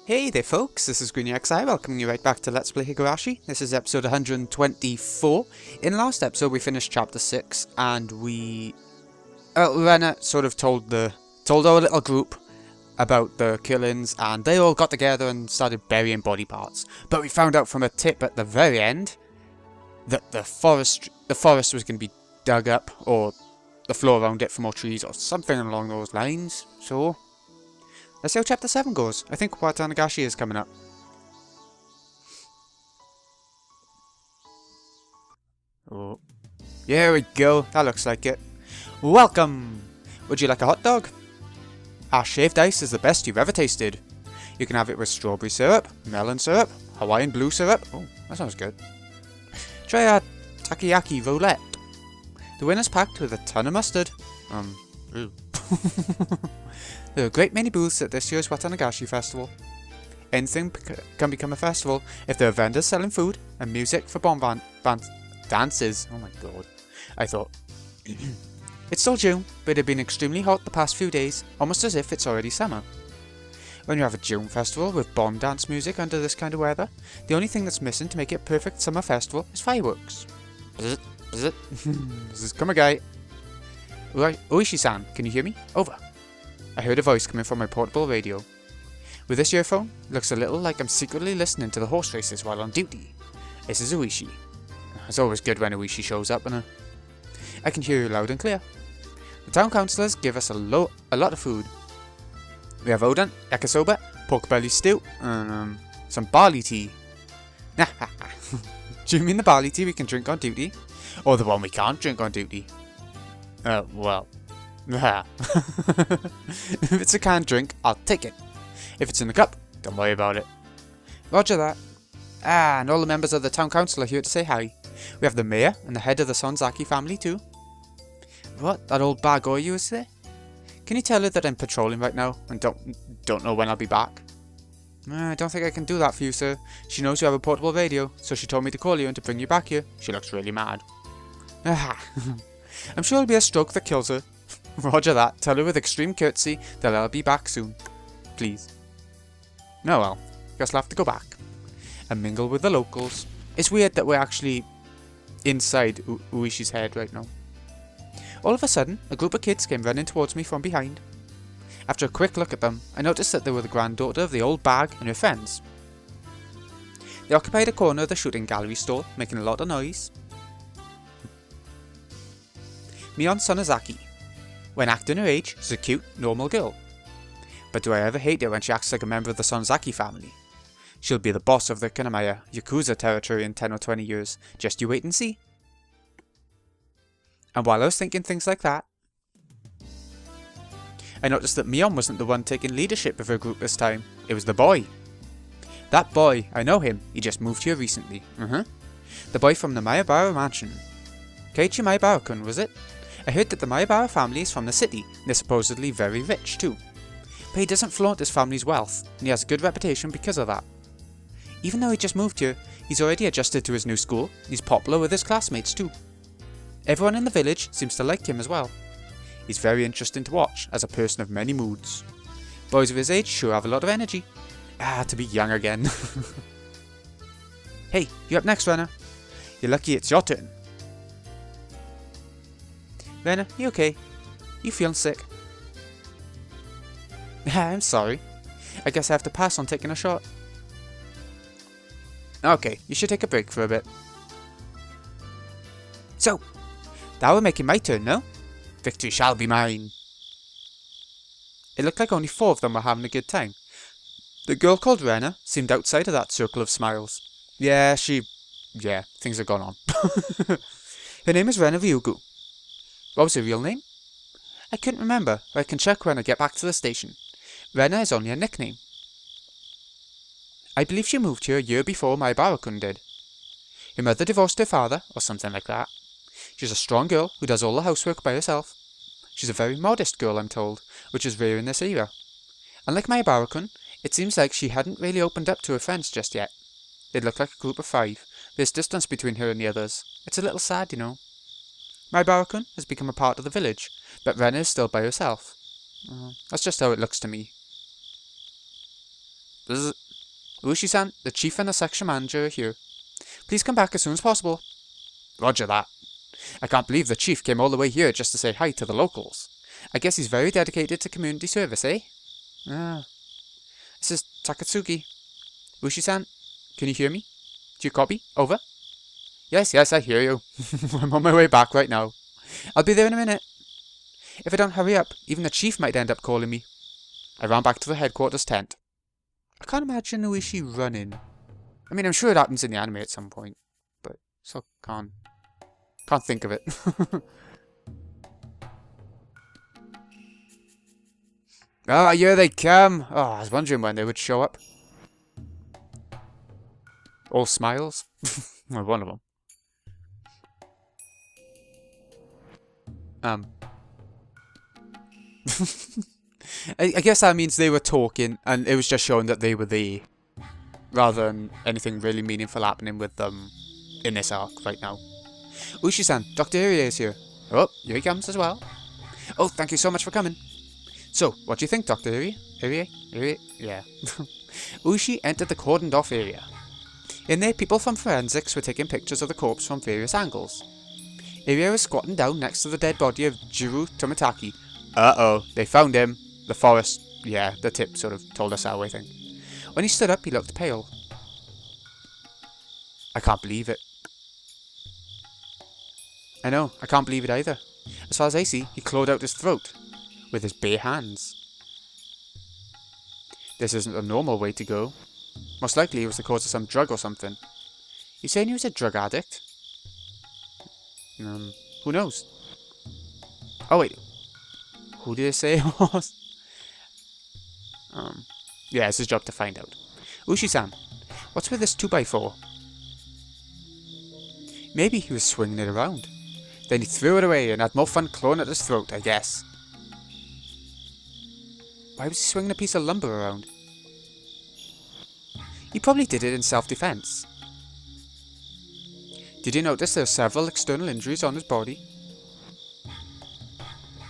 Hey there folks, this is GreenyXI welcoming you right back to Let's Play Higurashi. This is episode 124. In last episode we finished chapter 6 and Rena sort of told our little group about the killings and they all got together and started burying body parts. But we found out from a tip at the very end that the forest was going to be dug up, or the floor around it for more trees or something along those lines. So let's see how chapter 7 goes. I think Higurashi is coming up. Oh. Here we go. That looks like it. Welcome! Would you like a hot dog? Our shaved ice is the best you've ever tasted. You can have it with strawberry syrup, melon syrup, Hawaiian blue syrup. Oh, that sounds good. Try our takoyaki roulette. The winner's packed with a ton of mustard. Ew. There are a great many booths at this year's Higurashi festival. Anything can become a festival if there are vendors selling food and music for dances. Oh my god. I thought. It's still June, but it had been extremely hot the past few days, almost as if it's already summer. When you have a June festival with bomb dance music under this kind of weather, the only thing that's missing to make it a perfect summer festival is fireworks. Bzzzt, bzzzt. This is Kumagai. Ooishi-san, can you hear me? Over. I heard a voice coming from my portable radio. With this earphone, it looks a little like I'm secretly listening to the horse races while on duty. This is Ooishi. It's always good when Ooishi shows up, and I can hear you loud and clear. The town councillors give us a lot of food. We have oden, yakisoba, pork belly stew, and some barley tea. Do you mean the barley tea we can drink on duty? Or the one we can't drink on duty? Well. If it's a canned drink, I'll take it. If it's in the cup, don't worry about it. Roger that. And all the members of the town council are here to say hi. We have the mayor and the head of the Sonzaki family too. What? That old bag Oyu is there? Can you tell her that I'm patrolling right now and don't know when I'll be back? I don't think I can do that for you, sir. She knows you have a portable radio, so she told me to call you and to bring you back here. She looks really mad. I'm sure it'll be a stroke that kills her. Roger that. Tell her with extreme courtesy that I'll be back soon. Please. No, well, guess I'll have to go back and mingle with the locals. It's weird that we're actually inside Ooishi's head right now. All of a sudden, a group of kids came running towards me from behind. After a quick look at them, I noticed that they were the granddaughter of the old bag and her friends. They occupied a corner of the shooting gallery stall, making a lot of noise. Mion Sonozaki. When acting her age, she's a cute, normal girl. But do I ever hate her when she acts like a member of the Sonozaki family? She'll be the boss of the Kanamaya Yakuza territory in 10 or 20 years. Just you wait and see. And while I was thinking things like that, I noticed that Mion wasn't the one taking leadership of her group this time. It was the boy. That boy, I know him. He just moved here recently. The boy from the Mayabara mansion. Keiichi Mayabara-kun, was it? I heard that the Mayabara family is from the city. They're supposedly very rich too. But he doesn't flaunt his family's wealth, and he has a good reputation because of that. Even though he just moved here, he's already adjusted to his new school, and he's popular with his classmates too. Everyone in the village seems to like him as well. He's very interesting to watch, as a person of many moods. Boys of his age sure have a lot of energy. To be young again. Hey, you're up next, Rena. You're lucky it's your turn. Rena, you okay? You feeling sick? I'm sorry. I guess I have to pass on taking a shot. Okay, you should take a break for a bit. So, now we're making my turn, no? Victory shall be mine. It looked like only 4 of them were having a good time. The girl called Rena seemed outside of that circle of smiles. Yeah, things have gone on. Her name is Rena Ryugu. What was her real name? I couldn't remember, but I can check when I get back to the station. Rena is only a nickname. I believe she moved here a year before Mayabara-kun did. Her mother divorced her father, or something like that. She's a strong girl who does all the housework by herself. She's a very modest girl, I'm told, which is rare in this era. Unlike Mayabara-kun, it seems like she hadn't really opened up to her friends just yet. They look like a group of 5. There's distance between her and the others. It's a little sad, you know. Mayabara-kun has become a part of the village, but Rena is still by herself. That's just how it looks to me. Bzz. Ooishi-san, the chief and the section manager are here. Please come back as soon as possible. Roger that. I can't believe the chief came all the way here just to say hi to the locals. I guess he's very dedicated to community service, eh? Ah. This is Takatsuki. Ooishi-san, can you hear me? Do you copy? Over? Yes, I hear you. I'm on my way back right now. I'll be there in a minute. If I don't hurry up, even the chief might end up calling me. I ran back to the headquarters tent. I can't imagine Ooishi running. I mean, I'm sure it happens in the anime at some point, but so can't think of it. Ah, here they come. Oh, I was wondering when they would show up. All smiles? Well, one of them. I guess that means they were talking, and it was just showing that they were there, rather than anything really meaningful happening with them in this arc right now. Ooishi-san, Dr. Irie is here. Oh, here he comes as well. Oh, thank you so much for coming. So, what do you think, Dr. Irie? Irie? Yeah. Ooishi entered the cordoned off area. In there, people from forensics were taking pictures of the corpse from various angles. Irie was squatting down next to the dead body of Jiro Tomitaki. Uh-oh, they found him. The forest, yeah, the tip sort of told us how, I think. When he stood up, he looked pale. I can't believe it. I know, I can't believe it either. As far as I see, he clawed out his throat with his bare hands. This isn't a normal way to go. Most likely it was the cause of some drug or something. You saying he was a drug addict? Who knows? Oh wait, who did it say it was? Yeah, it's his job to find out. Ooishi-san, what's with this 2x4? Maybe he was swinging it around. Then he threw it away and had more fun clawing at his throat, I guess. Why was he swinging a piece of lumber around? He probably did it in self-defense. Did you notice there are several external injuries on his body?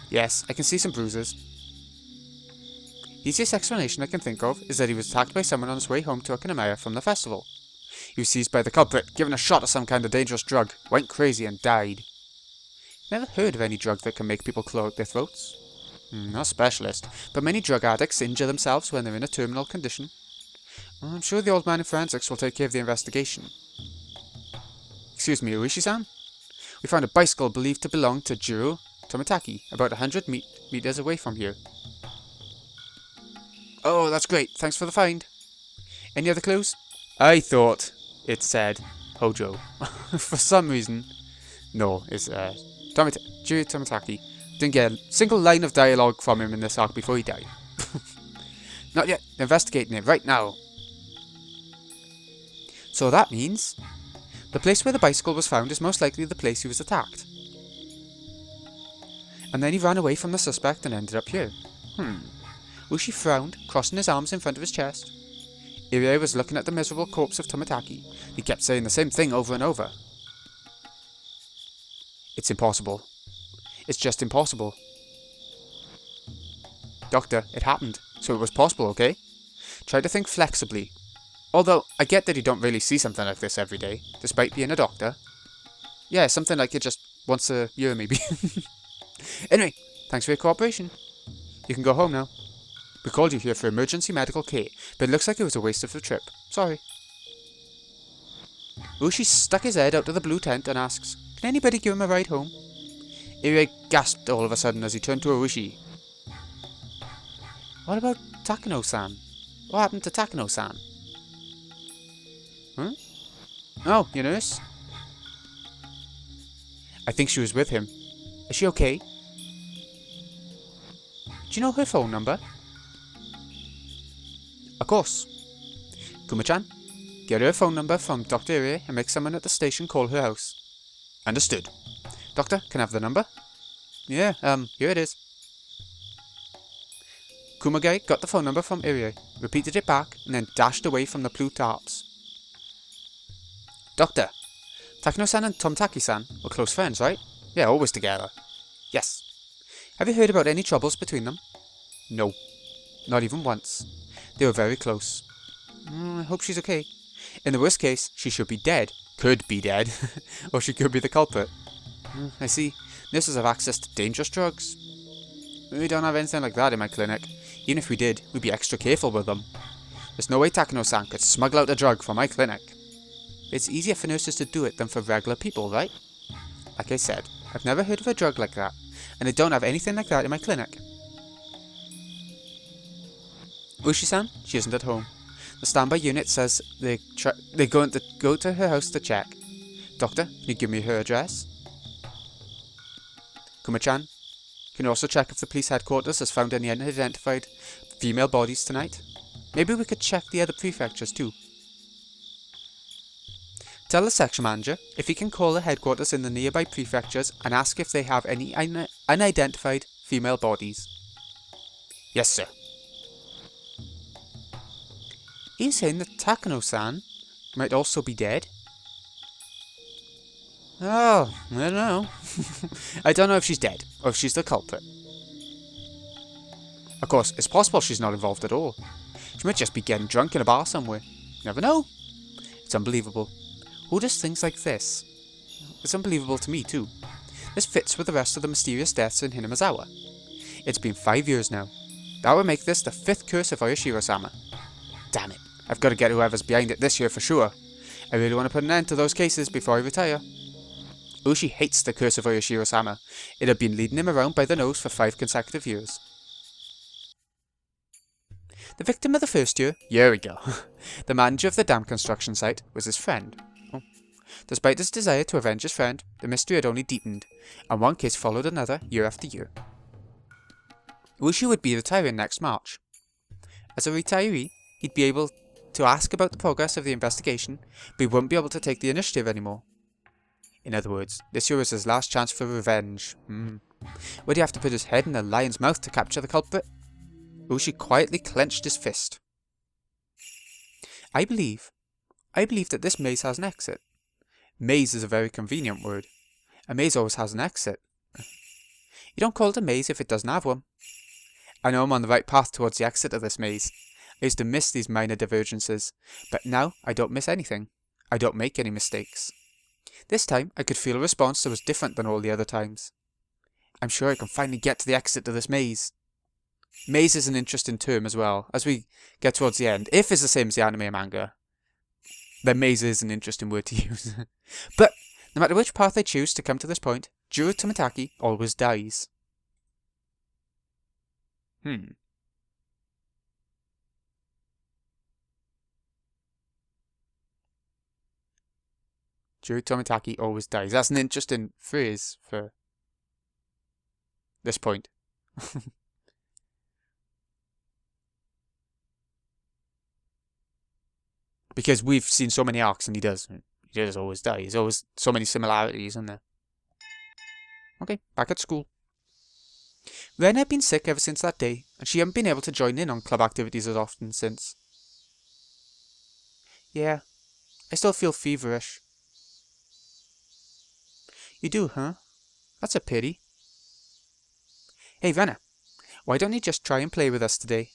Yes, I can see some bruises. The easiest explanation I can think of is that he was attacked by someone on his way home to Okinawa from the festival. He was seized by the culprit, given a shot of some kind of dangerous drug, went crazy and died. Never heard of any drug that can make people claw out their throats. Not a specialist, but many drug addicts injure themselves when they're in a terminal condition. I'm sure the old man in forensics will take care of the investigation. Excuse me, Ooishi-san? We found a bicycle believed to belong to Jiro Tomitaki, about 100 meters away from here. Oh, that's great. Thanks for the find. Any other clues? I thought it said Hojo. For some reason. No, it's Jiro Tomitaki. Didn't get a single line of dialogue from him in this arc before he died. Not yet. Investigating it right now. So that means the place where the bicycle was found is most likely the place he was attacked. And then he ran away from the suspect and ended up here. Ooishi frowned, crossing his arms in front of his chest. Irie was looking at the miserable corpse of Tomitaki. He kept saying the same thing over and over. It's impossible. It's just impossible. Doctor, it happened, so it was possible, okay? Try to think flexibly. Although, I get that you don't really see something like this every day, despite being a doctor. Yeah, something like it just once a year, maybe. Anyway, thanks for your cooperation. You can go home now. We called you here for emergency medical care, but it looks like it was a waste of the trip. Sorry. Ooishi stuck his head out of the blue tent and asks, "Can anybody give him a ride home?" Irie gasped all of a sudden as he turned to Ooishi. What about Takano-san? What happened to Takano-san? Huh? Oh, your nurse? I think she was with him. Is she okay? Do you know her phone number? Of course. Kuma-chan, get her phone number from Dr. Irie and make someone at the station call her house. Understood. Doctor, can I have the number? Yeah, here it is. Kumagai got the phone number from Irie, repeated it back, and then dashed away from the blue tarps. Doctor, Takano-san and Tomitaki-san were close friends, right? Yeah, always together. Yes. Have you heard about any troubles between them? No. Not even once. They were very close. I hope she's okay. In the worst case, she should be dead. Could be dead. Or she could be the culprit. I see. Nurses have access to dangerous drugs. We don't have anything like that in my clinic. Even if we did, we'd be extra careful with them. There's no way Takano-san could smuggle out a drug from my clinic. It's easier for nurses to do it than for regular people, right? Like I said, I've never heard of a drug like that, and I don't have anything like that in my clinic. Ooishi-san? She isn't at home. The standby unit says they're going to go to her house to check. Doctor, can you give me her address? Kuma-chan, can you also check if the police headquarters has found any unidentified female bodies tonight? Maybe we could check the other prefectures too. Tell the section manager if he can call the headquarters in the nearby prefectures and ask if they have any unidentified female bodies. Yes, sir. Are you saying that Takano-san might also be dead? Oh, I don't know. I don't know if she's dead, or if she's the culprit. Of course, it's possible she's not involved at all. She might just be getting drunk in a bar somewhere. You never know. It's unbelievable. Who does things like this? It's unbelievable to me too. This fits with the rest of the mysterious deaths in Hinamizawa. It's been 5 years now. That would make this the 5th curse of Oyashiro-sama. Damn it. I've got to get whoever's behind it this year for sure. I really want to put an end to those cases before I retire. Ooishi hates the curse of Oyashiro-sama. It had been leading him around by the nose for 5 consecutive years. The victim of the first year, here we go. The manager of the dam construction site was his friend. Oh. Despite his desire to avenge his friend, the mystery had only deepened, and one case followed another year after year. Ooishi would be retiring next March. As a retiree, he'd be able to ask about the progress of the investigation, but he wouldn't be able to take the initiative anymore. In other words, this year was his last chance for revenge. Would he have to put his head in a lion's mouth to capture the culprit? Ooishi quietly clenched his fist. I believe that this maze has an exit. Maze is a very convenient word. A maze always has an exit. You don't call it a maze if it doesn't have one. I know I'm on the right path towards the exit of this maze. I used to miss these minor divergences, but now I don't miss anything. I don't make any mistakes. This time I could feel a response that was different than all the other times. I'm sure I can finally get to the exit of this maze. Maze is an interesting term as well, as we get towards the end. If it's the same as the anime and manga, then maze is an interesting word to use. But no matter which path I choose to come to this point, Jiro Tomitaki always dies. Jiro Tomitaki always dies. That's an interesting phrase for this point. Because we've seen so many arcs and he does always die. There's always so many similarities in there. Okay, back at school. Rena had been sick ever since that day, and she hadn't been able to join in on club activities as often since. Yeah, I still feel feverish. You do, huh? That's a pity. Hey, Rena, why don't you just try and play with us today?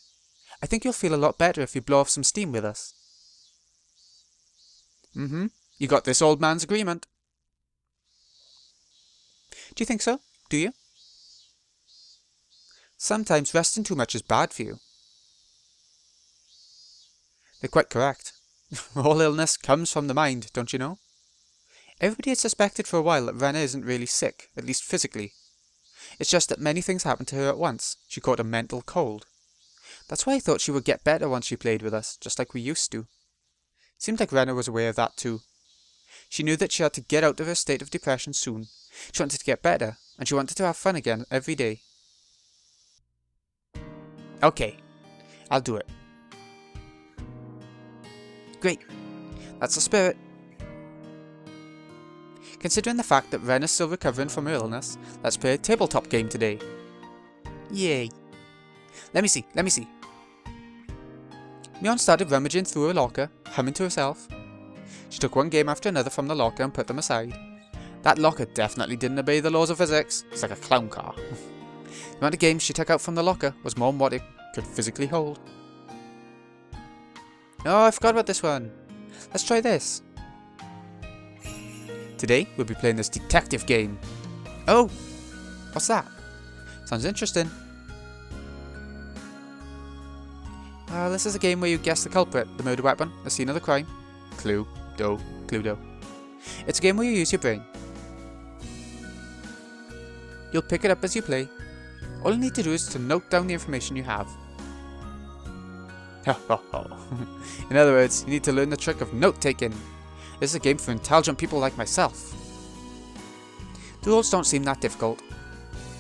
I think you'll feel a lot better if you blow off some steam with us. You got this old man's agreement. Do you think so? Do you? Sometimes resting too much is bad for you. They're quite correct. All illness comes from the mind, don't you know? Everybody had suspected for a while that Rena isn't really sick, at least physically. It's just that many things happened to her at once. She caught a mental cold. That's why I thought she would get better once she played with us, just like we used to. Seemed like Rena was aware of that too. She knew that she had to get out of her state of depression soon. She wanted to get better, and she wanted to have fun again every day. Okay, I'll do it. Great, that's the spirit. Considering the fact that Ren is still recovering from her illness, let's play a tabletop game today. Yay. Let me see. Mion started rummaging through her locker, humming to herself. She took one game after another from the locker and put them aside. That locker definitely didn't obey the laws of physics. It's like a clown car. The amount of games she took out from the locker was more than what it could physically hold. Oh, I forgot about this one. Let's try this. Today, we'll be playing this detective game. Oh! What's that? Sounds interesting. This is a game where you guess the culprit, the murder weapon, the scene of the crime. Cluedo. It's a game where you use your brain. You'll pick it up as you play. All you need to do is to note down the information you have. In other words, you need to learn the trick of note-taking. This is a game for intelligent people like myself. The rules don't seem that difficult.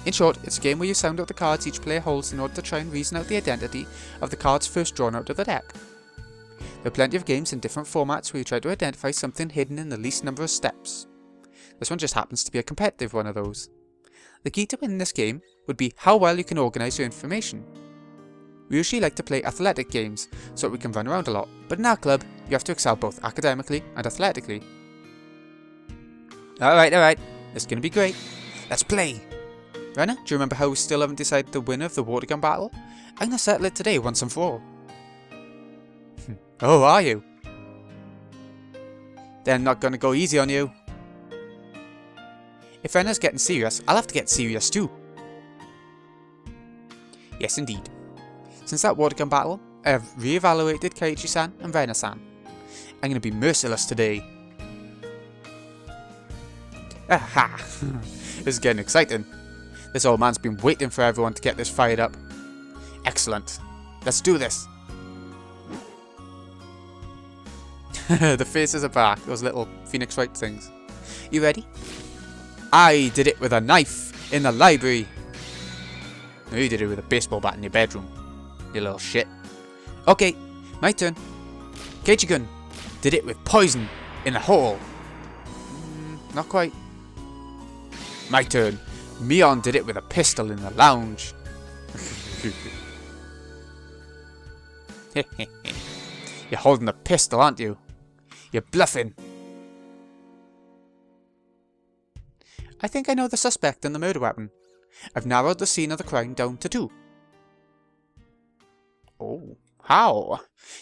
In short, it's a game where you sound out the cards each player holds in order to try and reason out the identity of the cards first drawn out of the deck. There are plenty of games in different formats where you try to identify something hidden in the least number of steps. This one just happens to be a competitive one of those. The key to winning this game would be how well you can organise your information. We usually like to play athletic games so that we can run around a lot, but in our club, you have to excel both academically and athletically. Alright, this is going to be great. Let's play! Rena, do you remember how we still haven't decided the winner of the water gun battle? I'm going to settle it today once and for all. Oh, are you? Then I'm not going to go easy on you. If Rena's getting serious, I'll have to get serious too. Yes, indeed. Since that water gun battle, I have re-evaluated Kaiichi-san and Rena-san. I'm going to be merciless today. Aha! This is getting exciting. This old man's been waiting for everyone to get this fired up. Excellent. Let's do this. The faces are back, those little phoenix wright things. You ready? I did it with a knife in the library. No, you did it with a baseball bat in your bedroom. You little shit. Okay, my turn. Keiichi-kun did it with poison in the hole. Not quite. My turn. Mion did it with a pistol in the lounge. You're holding a pistol, aren't you? You're bluffing. I think I know the suspect and the murder weapon. I've narrowed the scene of the crime down to 2. Oh, how?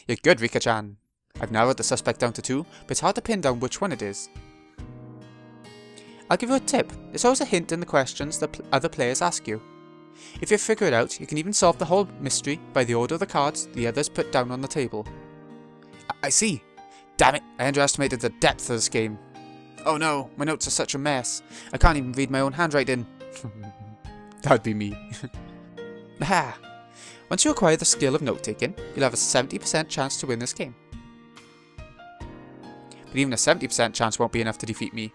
You're good, Rika-chan. I've narrowed the suspect down to 2, but it's hard to pin down which one it is. I'll give you a tip. There's always a hint in the questions that other players ask you. If you figure it out, you can even solve the whole mystery by the order of the cards the others put down on the table. I see. Damn it, I underestimated the depth of this game. Oh no, my notes are such a mess. I can't even read my own handwriting. That'd be me. Aha! Once you acquire the skill of note-taking, you'll have a 70% chance to win this game. But even a 70% chance won't be enough to defeat me.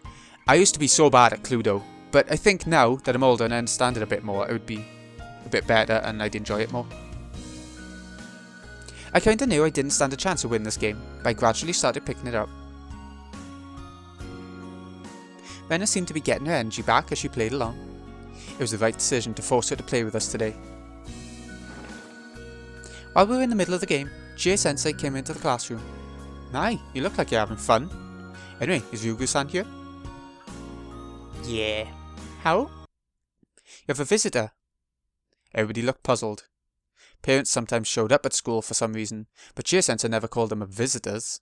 I used to be so bad at Cluedo, but I think now that I'm older and I understand it a bit more, it would be a bit better and I'd enjoy it more. I kinda knew I didn't stand a chance of winning this game, but I gradually started picking it up. Rena seemed to be getting her energy back as she played along. It was the right decision to force her to play with us today. While we were in the middle of the game, Jie-sensei came into the classroom. Hi, you look like you're having fun. Anyway, is Ryugu-san here? Yeah. How? You have a visitor. Everybody looked puzzled. Parents sometimes showed up at school for some reason, but Jie-sensei never called them visitors.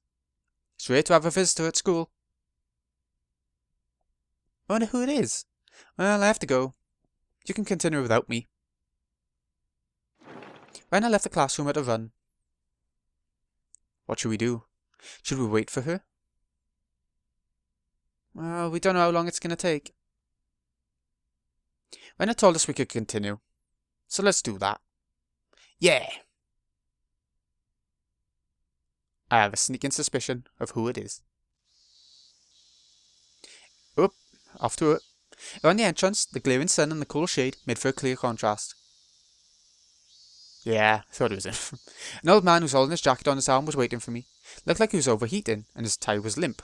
It's rare to have a visitor at school. I wonder who it is. Well, I have to go. You can continue without me. Rena left the classroom at a run. What should we do? Should we wait for her? Well, we don't know how long it's going to take. Rena told us we could continue. So let's do that. Yeah! I have a sneaking suspicion of who it is. Oop, off to it. Around the entrance, the glaring sun and the cool shade made for a clear contrast. Yeah, I thought it was him. An old man who's holding his jacket on his arm was waiting for me. Looked like he was overheating, and his tie was limp.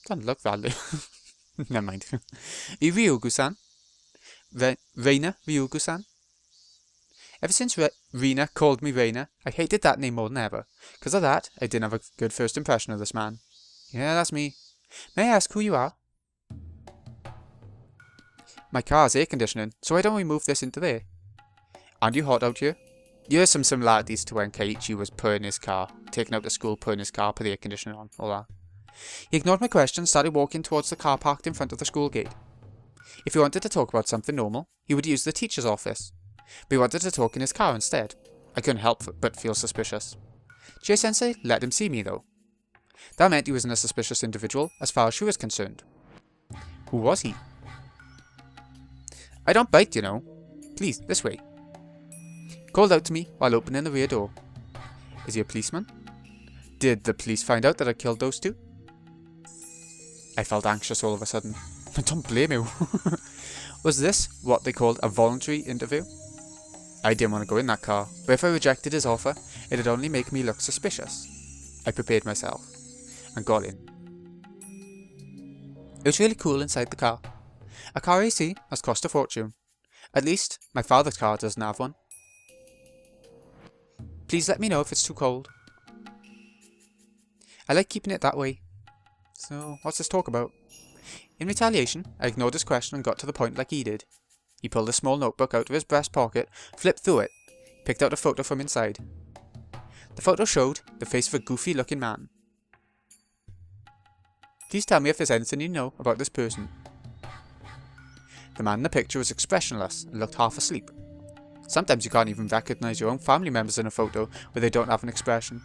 Doesn't look that limp. Never mind. Ryugu-san? Rena Ryugu-san? Ever since Rena called me Rena, I hated that name more than ever. Because of that, I didn't have a good first impression of this man. Yeah, that's me. May I ask who you are? My car's air conditioning, so why don't we move this into there? Aren't you hot out here? There are some similarities to when Keiichi was purring his car, taken out to school, putting his car, put the air conditioner on, all that. He ignored my question and started walking towards the car parked in front of the school gate. If he wanted to talk about something normal, he would use the teacher's office, but he wanted to talk in his car instead. I couldn't help but feel suspicious. J-Sensei let him see me, though. That meant he wasn't a suspicious individual as far as she was concerned. Who was he? I don't bite, you know. Please, this way. He called out to me while opening the rear door. Is he a policeman? Did the police find out that I killed those two? I felt anxious all of a sudden. I don't blame you. Was this what they called a voluntary interview? I didn't want to go in that car, but if I rejected his offer, it'd only make me look suspicious. I prepared myself, and got in. It was really cool inside the car. A car AC has cost a fortune. At least, my father's car doesn't have one. Please let me know if it's too cold. I like keeping it that way. So, what's this talk about? In retaliation, I ignored his question and got to the point like he did. He pulled a small notebook out of his breast pocket, flipped through it, picked out a photo from inside. The photo showed the face of a goofy-looking man. Please tell me if there's anything you know about this person. The man in the picture was expressionless and looked half asleep. Sometimes you can't even recognize your own family members in a photo where they don't have an expression.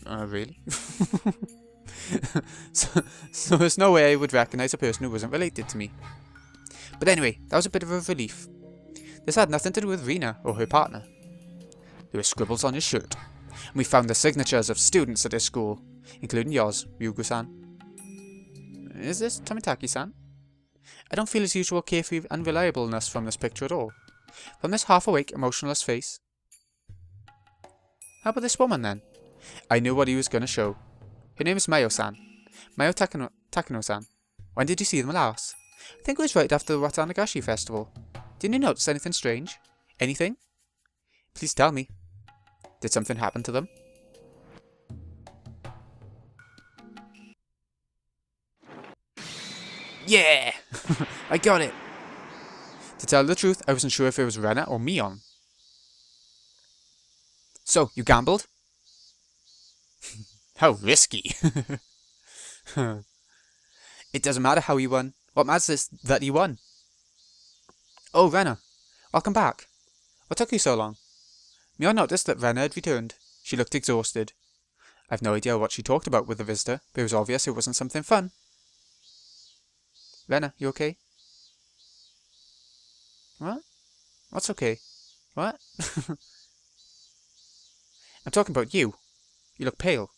Really? so there's no way I would recognize a person who wasn't related to me. But anyway, that was a bit of a relief. This had nothing to do with Rena or her partner. There were scribbles on his shirt, and we found the signatures of students at his school, including yours, Ryugu-san. Is this Tomitaki-san? I don't feel his usual carefree unreliableness from this picture at all. From this half-awake, emotionless face. How about this woman, then? I knew what he was going to show. Her name is Mayo-san. Mayo Takano-san. When did you see them last? I think it was right after the Higurashi festival. Didn't you notice anything strange? Anything? Please tell me. Did something happen to them? Yeah! I got it! To tell the truth, I wasn't sure if it was Rena or Mion. So, you gambled? How risky! It doesn't matter how you won. What matters is that you won. Oh, Rena. Welcome back. What took you so long? Mion noticed that Rena had returned. She looked exhausted. I've no idea what she talked about with the visitor, but it was obvious it wasn't something fun. Rena, you okay? What? What's okay? What? I'm talking about you. You look pale.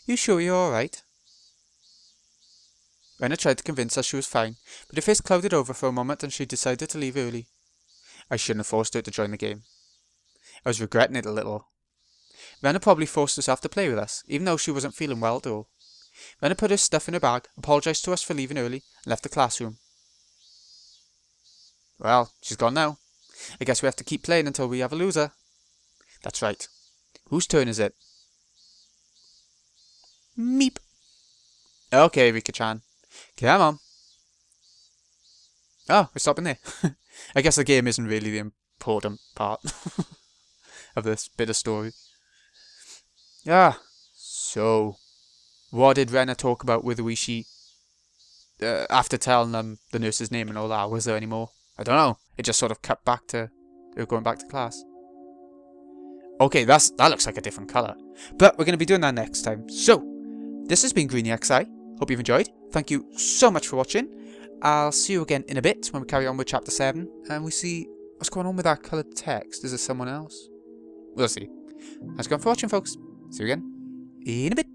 You sure you're alright? Rena tried to convince us she was fine, but her face clouded over for a moment and she decided to leave early. I shouldn't have forced her to join the game. I was regretting it a little. Rena probably forced herself to play with us, even though she wasn't feeling well at all. Rena put her stuff in her bag, apologised to us for leaving early, and left the classroom. Well, she's gone now. I guess we have to keep playing until we have a loser. That's right. Whose turn is it? Meep. Okay, Rika-chan. Come on. Oh, we're stopping there. I guess the game isn't really the important part of this bit of story. Ah, so what did Rena talk about with Ooishi after telling them the nurse's name and all that? Was there any more? I don't know. It just sort of cut back to her going back to class. Okay, that looks like a different colour. But we're going to be doing that next time. So, this has been GreenyXI. Hope you've enjoyed. Thank you so much for watching. I'll see you again in a bit when we carry on with Chapter 7. And we see what's going on with that coloured text. Is there someone else? We'll see. Thanks again for watching, folks. See you again in a bit.